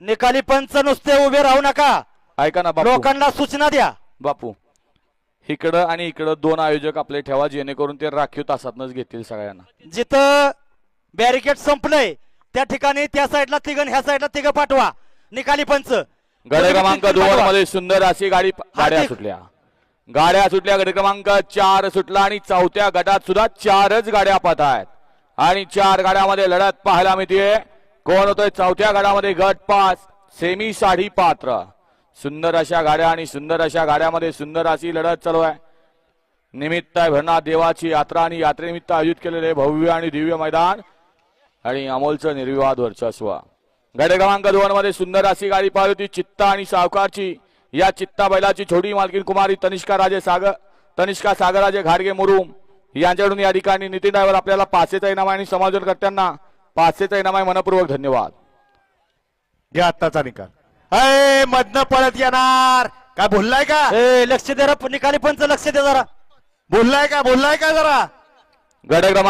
निकाली पंच नुसते उभे राहू नका, ऐका ना बापू, लोकांना सूचना द्या. बापू इकडं आणि इकडं दोन आयोजक आपले ठेवा, जेणेकरून ते राखीव तासातनच घेतील सगळ्यांना. जिथं बॅरिकेड संपलंय त्या ठिकाणी त्या साईडला तिघं, ह्या साईडला तिघं पाठवा. निकाली पंच गड क्रमांक 2 मध्ये सुंदर अशी गाड्या सुटल्या. गाड्या सुटल्या. गड क्रमांक 4 सुटला आणि चौथ्या गटात सुद्धा 4च गाड्या पाहत आहेत आणि 4 गाड्यामध्ये लढत पाहायला मिळते. कोण होतोय चौथ्या गटामध्ये? गट 5 सेमी साडी पात्र. सुंदर अशा गाड्या आणि सुंदर अशा गाड्यामध्ये सुंदर अशी लढत चालू आहे. निमित्त आहे भरनाथ देवाची यात्रा आणि यात्रेनिमित्त आयोजित केलेले भव्य आणि दिव्य मैदान आणि अमोलचं निर्विवाद वर्चस्व. गट क्रमांक 2 मध्ये सुंदर अशी गाडी पाहिली होती चित्ता आणि सावकारची. या चित्ता बैलाची छोटी मालकीन कुमारी तनिष्का सागराजे घाडगे मुरुम यांच्याकडून या ठिकाणी नितीन ड्रायव्हर आपल्याला 500चा इनाम आणि समायोजनकर्त्यांना 500चा इनाम आहे. मनपूर्वक धन्यवाद. घ्या आत्ताचा निकाल. अय मधनं पळत येणार काय बोललाय का? लक्ष द्या रे, निकाली पंच लक्ष द्या जरा. बोललाय का जरा? गट क्रमांक